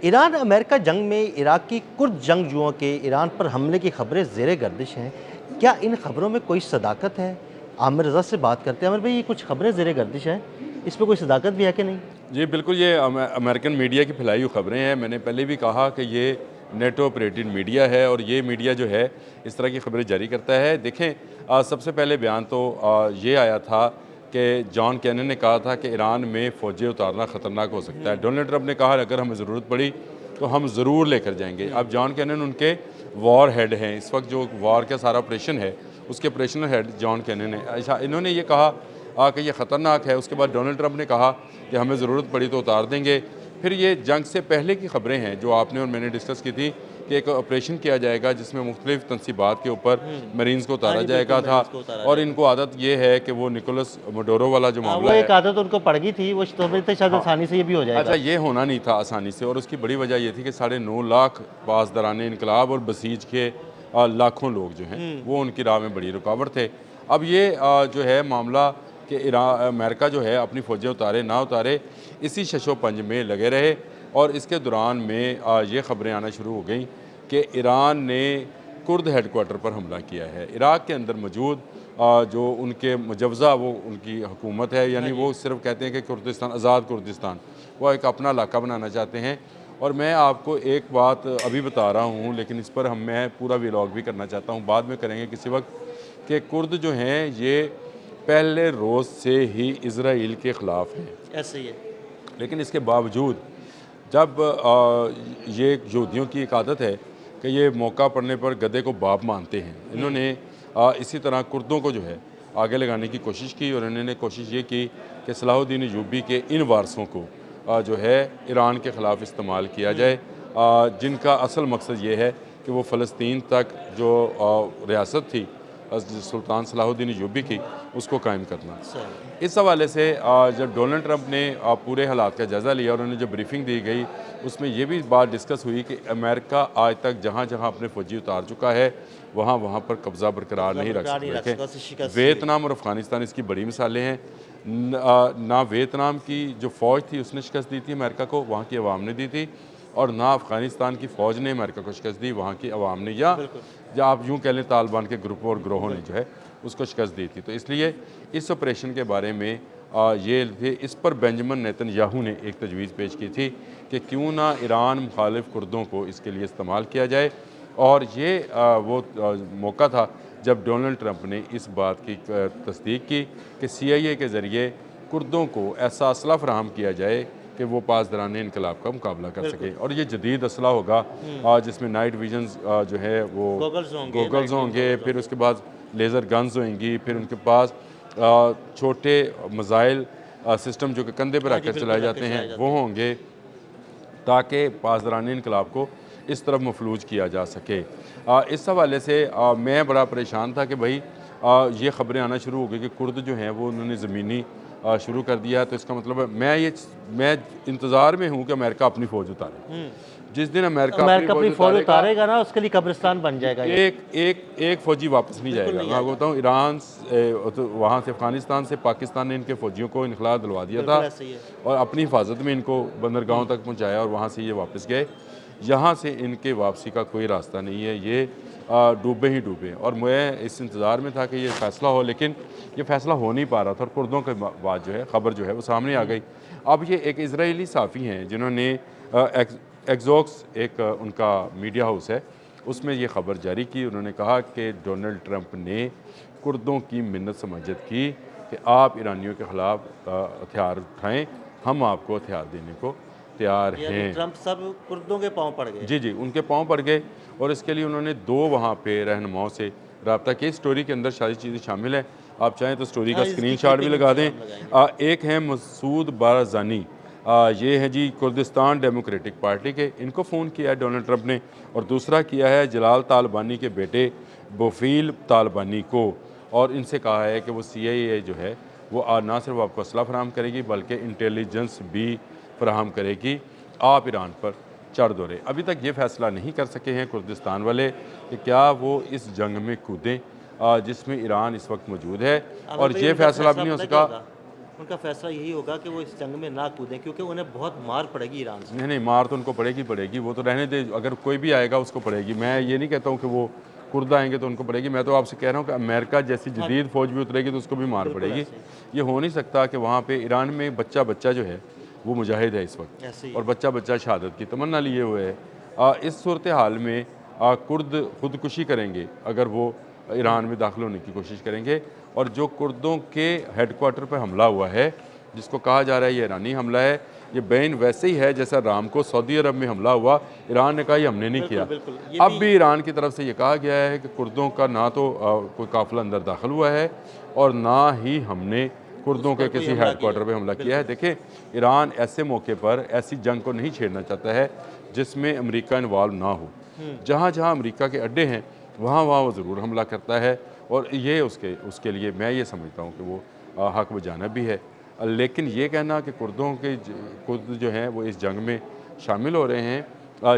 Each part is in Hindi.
ईरान अमेरिका जंग में इराक की कुर्द जंगजुओं के ईरान पर हमले की खबरें ज़ेरे गर्दिश हैं। क्या इन खबरों में कोई सदाकत है? आमिर रज़ा से बात करते हैं। आमिर भाई, ये कुछ खबरें ज़ेरे गर्दिश हैं, इसमें कोई सदाकत भी है कि नहीं? जी बिल्कुल, ये अमेरिकन मीडिया की फैलाई हुई ख़बरें हैं। मैंने पहले भी कहा कि ये नेटो ऑपरेटेड मीडिया है और ये मीडिया जो है इस तरह की खबरें जारी करता है। देखें, सबसे पहले बयान तो ये आया था कि जॉन कैनन ने कहा था कि ईरान में फ़ौजें उतारना ख़तरनाक हो सकता है। डोनाल्ड ट्रंप ने कहा अगर हमें ज़रूरत पड़ी तो हम ज़रूर लेकर जाएंगे। अब जॉन कैनन उनके वॉर हेड हैं, इस वक्त जो वॉर का सारा ऑपरेशन है उसके ऑपरेशनल हेड जॉन कैनन है। अच्छा, इन्होंने ये कहा कि ये ख़तरनाक है। उसके बाद डोनाल्ड ट्रंप ने कहा कि हमें ज़रूरत पड़ी तो उतार देंगे। फिर ये जंग से पहले की खबरें हैं जो आपने और मैंने डिस्कस की थी कि एक ऑपरेशन किया जाएगा जिसमें मुख्तलिफ तनसीबात के ऊपर मरीन्स को हाँ उतारा जी, जाएगा बिल्कुल, था। मरीज़ को उतारा और जाएगा। इनको आदत ये है कि वो निकोलस मडोरो वाला जो हाँ, वो मामला है। एक आदत उनको पड़ गई थी, वो समझते शायद हाँ, आसानी से ये भी हो अच्छा, जाएगा। ये होना नहीं था आसानी से और उसकी बड़ी वजह ये थी कि 9.5 लाख पासदारान इनकलाब और बसीज के लाखों लोग जो हैं वो उनकी राह में बड़ी रुकावट थे। अब ये जो है मामला कि अमेरिका जो है अपनी फ़ौजें उतारे ना उतारे, इसी शशोपंज में लगे रहे और इसके दौरान में ये ख़बरें आना शुरू हो गई कि ईरान ने कुर्द हेडक्वार्टर पर हमला किया है। इराक़ के अंदर मौजूद जो उनके मुजवज़ा वो उनकी हुकूमत है, यानी वो सिर्फ कहते हैं कि कुर्दिस्तान, आज़ाद कुर्दिस्तान, वो एक अपना इलाका बनाना चाहते हैं। और मैं आपको एक बात अभी बता रहा हूँ लेकिन इस पर मैं पूरा व्लॉग भी करना चाहता हूँ, बाद में करेंगे किसी वक्त, कि कुर्द जो हैं ये पहले रोज़ से ही इज़राइल के ख़िलाफ़ हैं। ऐसे ही है। लेकिन इसके बावजूद जब ये यहूदियों की एक आदत है कि ये मौका पड़ने पर गधे को बाप मानते हैं, इन्होंने इसी तरह कुर्दों को जो है आगे लगाने की कोशिश की और इन्होंने कोशिश ये की कि सलाहुद्दीन अय्यूबी के इन वारसों को जो है ईरान के ख़िलाफ़ इस्तेमाल किया जाए, जिनका असल मकसद ये है कि वो फ़लस्तीन तक जो रियासत थी सुल्तान सलाहुद्दीन अय्यूबी की, उसको कायम करना। इस हवाले से जब डोनाल्ड ट्रंप ने पूरे हालात का जायज़ा लिया और उन्हें जब ब्रीफिंग दी गई, उसमें ये भी बात डिस्कस हुई कि अमेरिका आज तक जहाँ जहाँ अपने फ़ौजी उतार चुका है वहाँ वहाँ पर कब्ज़ा बरकरार नहीं रख सके। वियतनाम और अफ़गानिस्तान इसकी बड़ी मिसालें हैं। ना वियतनाम की जो फ़ौज थी उसने शिकस्त दी थी अमेरिका को, वहाँ की अवाम ने दी थी, और ना अफ़गानिस्तान की फ़ौज ने अमेरिका को शिकस्त दी, वहाँ की अवाम ने, या आप यूँ कह लें तालिबान के ग्रुपों और ग्रोहों ने जो है उसको शिकस्त दी थी। तो इसलिए इस ऑपरेशन के बारे में इस पर बेंजामिन नेतन्याहू ने एक तजवीज़ पेश की थी कि क्यों ना ईरान मुखालिफ कुर्दों को इसके लिए इस्तेमाल किया जाए। और ये वो मौका था जब डोनाल्ड ट्रंप ने इस बात की तस्दीक की कि CIA के ज़रिए कुर्दों को ऐसा असला फराहम किया जाए कि वो पासदारान इनकलाब का मुकाबला कर सके। और ये जदीद असला होगा जिसमें नाइट विजन्स जो है वो गोगल्स होंगे, फिर उसके बाद लेज़र गन्स होंगी, फिर उनके पास छोटे मिसाइल सिस्टम जो कि कंधे पर रखकर चलाए जाते हैं वो होंगे, ताकि पासदारान इनकलाब को इस तरफ मफलूज किया जा सके। इस हवाले से मैं बड़ा परेशान था कि भाई ये ख़बरें आना शुरू हो गई कि कुर्द जो हैं वो उन्होंने ज़मीनी शुरू कर दिया। तो इसका मतलब है मैं इंतज़ार में हूँ कि अमेरिका अपनी फ़ौज उतारे। जिस दिन अमेरिका अपनी फ़ौज उतारेगा ना, उसके लिए कब्रिस्तान बन जाएगा। एक फ़ौजी वापस नहीं जाएगा। मैं आपको बताऊँ, ईरान तो वहाँ से अफ़गानिस्तान से पाकिस्तान ने इनके फ़ौजियों को इनखला दिलवा दिया था और अपनी हिफाजत में इनको बंदरगाहों तक पहुँचाया और वहाँ से ये वापस गए। यहाँ से इनके वापसी का कोई रास्ता नहीं है, ये डूबे ही डूबे। और मैं इस इंतज़ार में था कि ये फ़ैसला हो, लेकिन ये फ़ैसला हो नहीं पा रहा था और कुर्दों के बाद जो है ख़बर जो है वो सामने आ गई। अब ये एक इजरायली साफ़ी हैं जिन्होंने एक्सोक्स एक उनका मीडिया हाउस है, उसमें ये ख़बर जारी की। उन्होंने कहा कि डोनाल्ड ट्रंप ने कुर्दों की मिन्नत समाजत की कि आप ईरानियों के ख़िलाफ़ हथियार उठाएँ, हम आपको हथियार देने को तैयार हैं। ट्रंप सब कुर्दों के पाँव पड़ गए। जी, उनके पाँव पड़ गए और इसके लिए उन्होंने 2 वहाँ पे रहनुमाओं से रब्ता किया। स्टोरी के अंदर सारी चीज़ें शामिल हैं, आप चाहें तो स्टोरी का स्क्रीनशॉट भी लगा दें। एक हैं मसूद बारज़ानी, ये हैं जी कुर्दिस्तान डेमोक्रेटिक पार्टी के, इनको फ़ोन किया है डोनाल्ड ट्रंप ने। और दूसरा किया है जलाल तालिबानी के बेटे बोफील तालिबानी को, और इनसे कहा है कि वो CIA जो है वो ना सिर्फ आपको असला फराहम करेगी बल्कि इंटेलिजेंस भी फराहम करेगी, आप ईरान पर चढ़ दौड़े। अभी तक ये फ़ैसला नहीं कर सके हैं कुर्दिस्तान वाले कि क्या वो इस जंग में कूदें जिसमें ईरान इस वक्त मौजूद है, और ये फ़ैसला भी नहीं हो सका। उनका फैसला यही होगा कि वो इस जंग में ना कूदें, क्योंकि उन्हें बहुत मार पड़ेगी ईरान से। नहीं नहीं, मार तो उनको पड़ेगी पड़ेगी, वो तो रहने दे, अगर कोई भी आएगा उसको पड़ेगी। मैं ये नहीं कहता हूँ कि वो कुर्द आएंगे तो उनको पड़ेगी, मैं तो आपसे कह रहा हूँ कि अमेरिका जैसी जदीद फौज भी उतरेगी तो उसको भी मार बिल्कुल पड़ेगी। ऐसे ये हो नहीं सकता कि वहाँ पे ईरान में बच्चा बच्चा जो है वो मुजाहिद है इस वक्त, ऐसे ही और बच्चा बच्चा शहादत की तमन्ना लिए हुए है। इस सूरत हाल में कुर्द खुदकुशी करेंगे अगर वो ईरान में दाखिल होने की कोशिश करेंगे। और जो कुर्दों के हेडक्वार्टर पर हमला हुआ है, जिसको कहा जा रहा है ये ईरानी हमला है, ये बैन वैसे ही है जैसा राम को सऊदी अरब में हमला हुआ, ईरान ने कहा ये हमने नहीं बिल्कुल किया। बिल्कुल ये अब भी ईरान की तरफ से ये कहा गया है कि कुर्दों का ना तो कोई काफिला अंदर दाखिल हुआ है और ना ही हमने कुर्दों उस के पर कोई किसी हमला हेडक्वार्टर किया। पे हमला किया है। देखें, ईरान ऐसे मौके पर ऐसी जंग को नहीं छेड़ना चाहता है जिसमें अमेरिका इन्वॉल्व ना हो। जहाँ जहाँ अमेरिका के अड्डे हैं वहाँ वहाँ वो ज़रूर हमला करता है, और ये उसके लिए मैं ये समझता हूँ कि वो हक बजाना भी है। लेकिन ये कहना कि कुर्द जो हैं वो इस जंग में शामिल हो रहे हैं,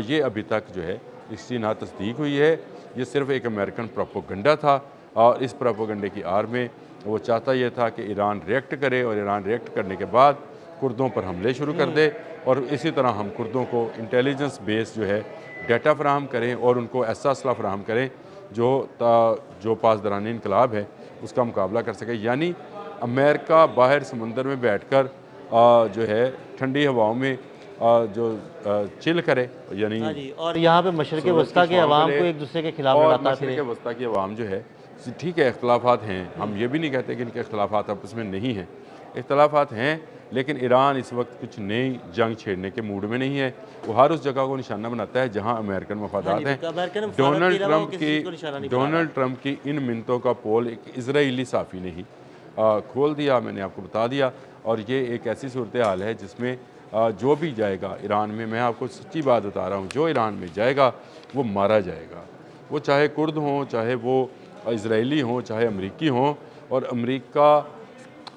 ये अभी तक जो है इसकी ना तस्दीक हुई है। ये सिर्फ एक अमेरिकन प्रोपोगंडा था, और इस प्रोपोगंडे की आड़ में वो चाहता ये था कि ईरान रिएक्ट करे, और ईरान रिएक्ट करने के बाद कुर्दों पर हमले शुरू कर दे, और इसी तरह हम कुर्दों को इंटेलिजेंस बेस जो है डाटा फराहम करें और उनको ऐसा असला फराहम करें जो पासदारान इनकलाब है उसका मुकाबला कर सके। यानी अमेरिका बाहर समंदर में बैठकर जो है ठंडी हवाओं में चिल करे, यानी हाँ जी, और यहाँ पे मशरक़ सूरज वस्ता की के छाँव अवाम में को एक दूसरे के खिलाफ और लड़ाता मशरक़ फिरे। वस्ता की अवाम जो है, ठीक है इख्तलाफात हैं, हम ये भी नहीं कहते कि इनके इख्तलाफात आपस में नहीं हैं, इख्तलाफात हैं, लेकिन ईरान इस वक्त कुछ नई जंग छेड़ने के मूड में नहीं है। वो हर उस जगह को निशाना बनाता है जहाँ अमेरिकन मफादात हैं। डोनाल्ड ट्रंप की इन मिन्नतों का पोल एक इजराइली साफ़ी ने ही खोल दिया, मैंने आपको बता दिया। और ये एक ऐसी सूरत हाल है जिसमें जो भी जाएगा ईरान में, मैं आपको सच्ची बात बता रहा हूँ, जो ईरान में जाएगा वो मारा जाएगा। वो चाहे कुर्द हों, चाहे वो इजराइली हों, चाहे अमरीकी हों। और अमरीका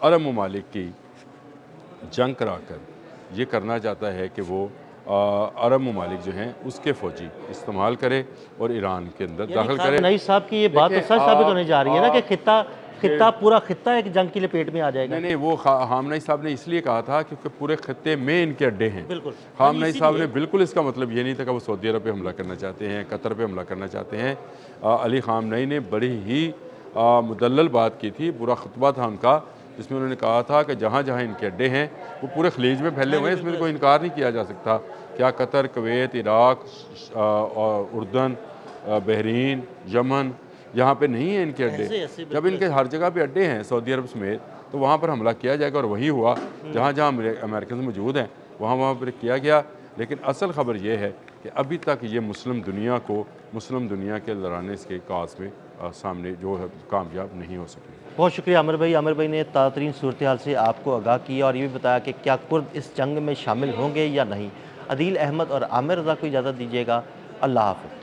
अरब ममालिक की जंग कराकर ये करना चाहता है कि वो अरब ममालिक जो हैं उसके फ़ौजी इस्तेमाल करे और ईरान के अंदर दाखिल करे। नई साहब की ये बात तो देखिए, सच साबित होने जा रही है ना कि खित्ता पूरा खित्ता एक जंग की लपेट में आ जाएगा। नहीं नहीं, वो हामनाई साहब ने इसलिए कहा था क्योंकि पूरे खत्ते में इनके अड्डे हैं। बिल्कुल हामनाई साहब ने बिल्कुल इसका मतलब ये नहीं था कि वो सऊदी अरब पे हमला करना चाहते हैं, कतर पे हमला करना चाहते हैं। अली खामनई ने बड़ी ही मुदल्लल बात की थी, पूरा खुतबा था उनका, जिसमें उन्होंने कहा था कि जहाँ जहाँ इनके अड्डे हैं वो पूरे खलीज में फैले हुए हैं, इसमें कोई इनकार नहीं किया जा सकता। क्या कतर, कुवैत, इराक, उर्दन, बहरीन, यमन, यहाँ पे नहीं है इनके अड्डे? जब इनके हर जगह पे अड्डे हैं सऊदी अरब समेत, तो वहाँ पर हमला किया जाएगा। और वही हुआ, जहाँ जहाँ अमेरिकन मौजूद हैं वहाँ वहाँ पर किया गया। लेकिन असल ख़बर यह है कि अभी तक ये मुस्लिम दुनिया के लड़ाने के काज में सामने जो है कामयाब नहीं हो सके। बहुत शुक्रिया आमिर भाई। आमिर भाई ने ताज़ा तरीन सूरत हाल से आपको आगाह किया और ये भी बताया कि क्या कुर्द इस जंग में शामिल होंगे या नहीं। अदील अहमद और आमिर रज़ा को इजाज़त दीजिएगा। अल्लाह हाफ़िज़।